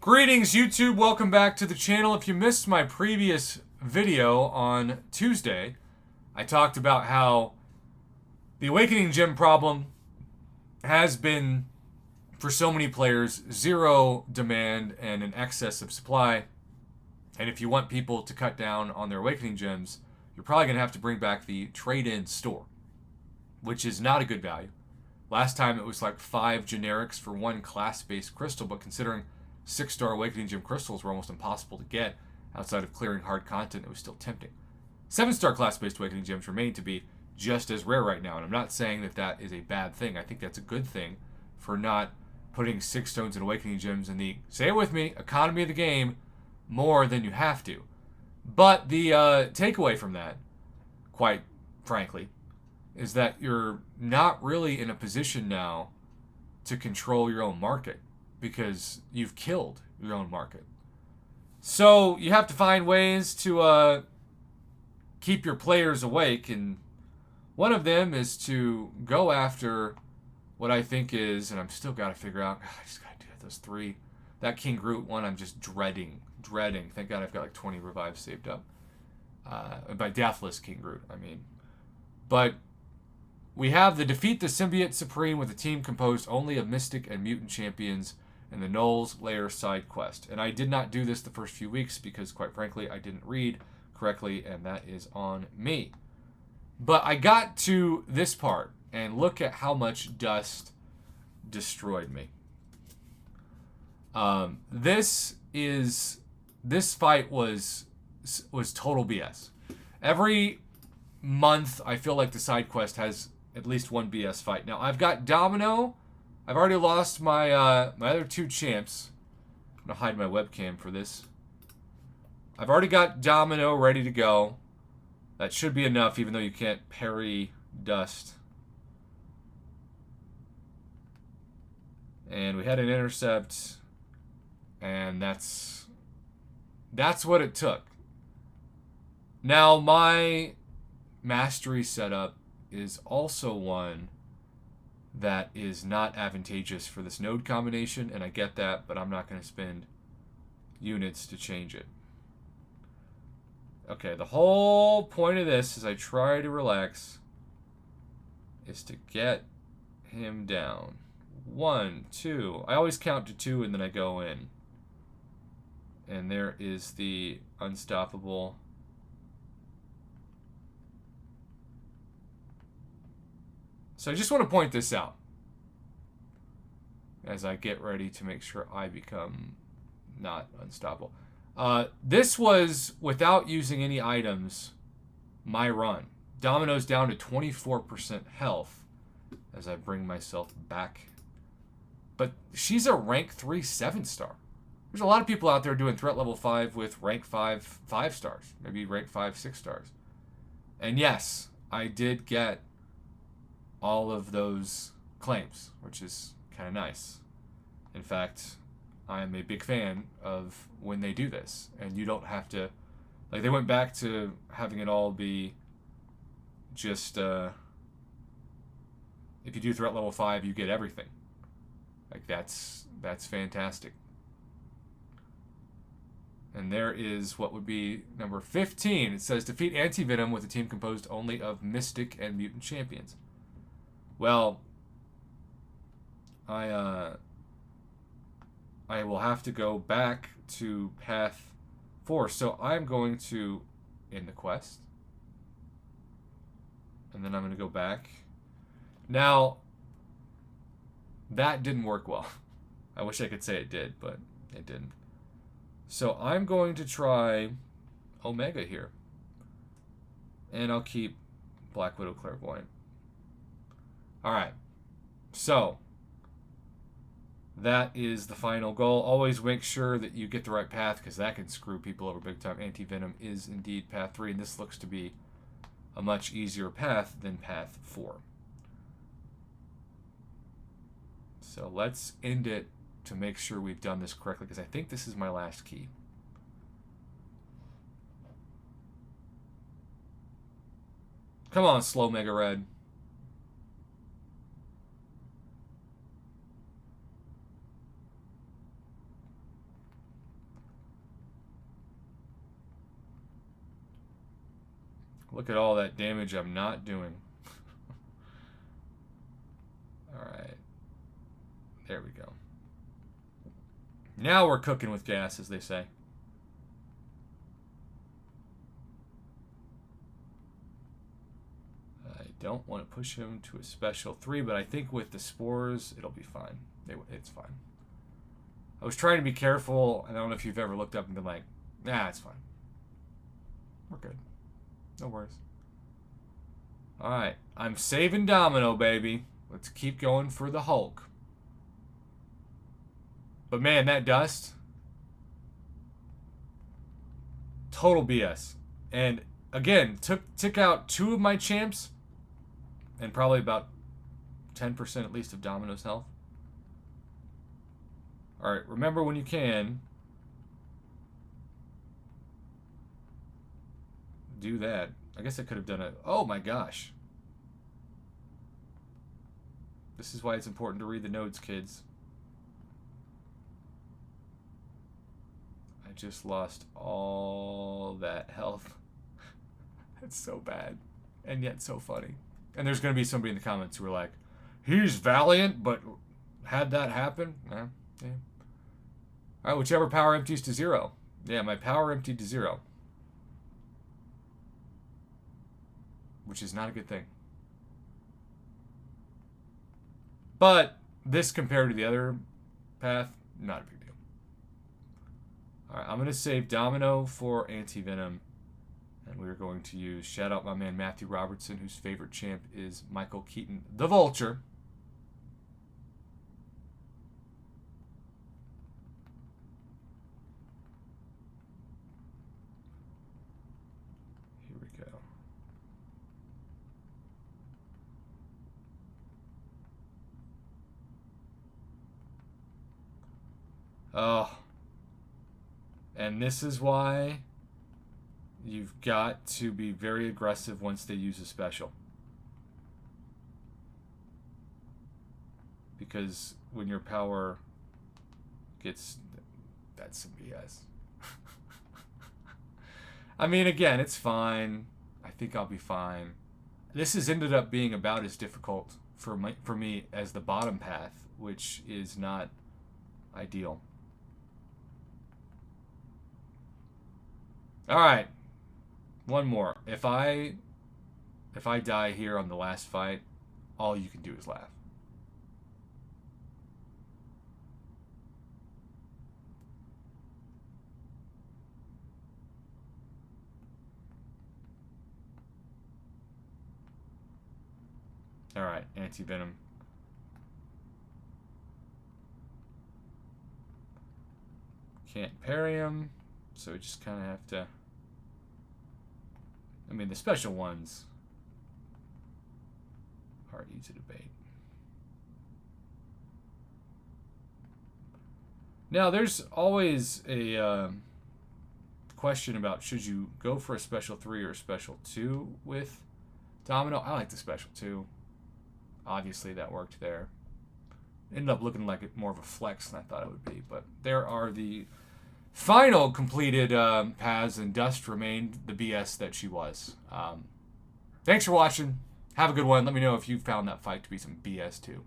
Greetings YouTube, welcome back to the channel. If you missed my previous video on Tuesday, I talked about how the Awakening Gem problem has been, for so many players, zero demand and an excess of supply. And if you want people to cut down on their Awakening Gems, you're probably going to have to bring back the trade-in store, which is not a good value. Last time it was like 5 generics for one class-based crystal, but considering 6-star Awakening Gem crystals were almost impossible to get outside of clearing hard content, it was still tempting. 7-star class-based Awakening Gems remain to be just as rare right now, and I'm not saying that that is a bad thing. I think that's a good thing for not putting 6 stones and Awakening Gems in the, say it with me, economy of the game more than you have to. But the takeaway from that, quite frankly, is that you're not really in a position now to control your own market, because you've killed your own market. So you have to find ways to keep your players awake, and one of them is to go after what I think is, and I'm still got to figure out, I just got to do those 3. That King Groot one I'm just dreading. Thank God I've got like 20 revives saved up. By Deathless King Groot, I mean. But we have the Defeat the Symbiote Supreme with a team composed only of Mystic and Mutant champions in the Knowles Lair side quest. And I did not do this the first few weeks because, quite frankly, I didn't read correctly, and that is on me. But I got to this part, and look at how much dust destroyed me. This fight was total BS. Every month, I feel like the side quest has at least one BS fight. Now, I've got Domino. I've already lost my my other 2 champs. I'm going to hide my webcam for this. I've already got Domino ready to go. That should be enough, even though you can't parry dust. And we had an intercept. And that's what it took. Now, my mastery setup is also one that is not advantageous for this node combination, and I get that, but I'm not going to spend units to change it. Okay, the whole point of this, as I try to relax, is to get him down. 1, 2. I always count to 2 and then I go in. And there is the unstoppable. So I just want to point this out as I get ready to make sure I become not unstoppable. This was, without using any items, my run. Domino's down to 24% health as I bring myself back. But she's a rank 3 7-star. There's a lot of people out there doing threat level 5 with rank 5 5 stars. Maybe rank 5 6 stars. And yes, I did get all of those claims, which is kind of nice. In fact, I am a big fan of when they do this, and you don't have to, like, they went back to having it all be just if you do threat level 5 you get everything. Like, that's fantastic. And there is what would be number 15. It says defeat Anti-Venom with a team composed only of Mystic and Mutant champions. Well, I will have to go back to path 4. So I'm going to end the quest. And then I'm going to go back. Now, that didn't work well. I wish I could say it did, but it didn't. So I'm going to try Omega here. And I'll keep Black Widow Clairvoyant. Alright. So that is the final goal. Always make sure that you get the right path, because that can screw people over big time. Anti-Venom is indeed path 3, and this looks to be a much easier path than path 4. So let's end it to make sure we've done this correctly, because I think this is my last key. Come on, slow Mega Red. Look at all that damage I'm not doing. Alright. There we go. Now we're cooking with gas, as they say. I don't want to push him to a special 3, but I think with the spores, it'll be fine. It's fine. I was trying to be careful. I don't know if you've ever looked up and been like, nah, it's fine. We're good. No worries. Alright. I'm saving Domino, baby. Let's keep going for the Hulk. But man, that dust. Total BS. And again, took out 2 of my champs. And probably about 10% at least of Domino's health. Alright, remember when you can. Do that. I guess I could have done it. Oh my gosh. This is why it's important to read the notes, kids. I just lost all that health. It's so bad. And yet so funny. And there's going to be somebody in the comments who are like, he's valiant, but had that happen? Yeah. Alright, whichever power empties to 0. Yeah, my power emptied to 0. Which is not a good thing. But this compared to the other path, not a big deal. Alright, I'm going to save Domino for Anti-Venom. And we're going to use, shout out my man Matthew Robertson, whose favorite champ is Michael Keaton, the Vulture. Here we go. Oh. And this is why you've got to be very aggressive once they use a special. Because when your power gets... That's some BS. I mean, again, it's fine. I think I'll be fine. This has ended up being about as difficult for me as the bottom path, which is not ideal. Alright. One more. If I die here on the last fight, all you can do is laugh. Alright, Anti-Venom. Can't parry him, so we just kind of have to... I mean, the special ones are easy to bait. Now, there's always a question about should you go for a special 3 or a special 2 with Domino. I like the special 2. Obviously, that worked there. Ended up looking like more of a flex than I thought it would be. But there are the final completed paths, and Dust remained the BS that she was. Thanks for watching. Have a good one. Let me know if you found that fight to be some BS too.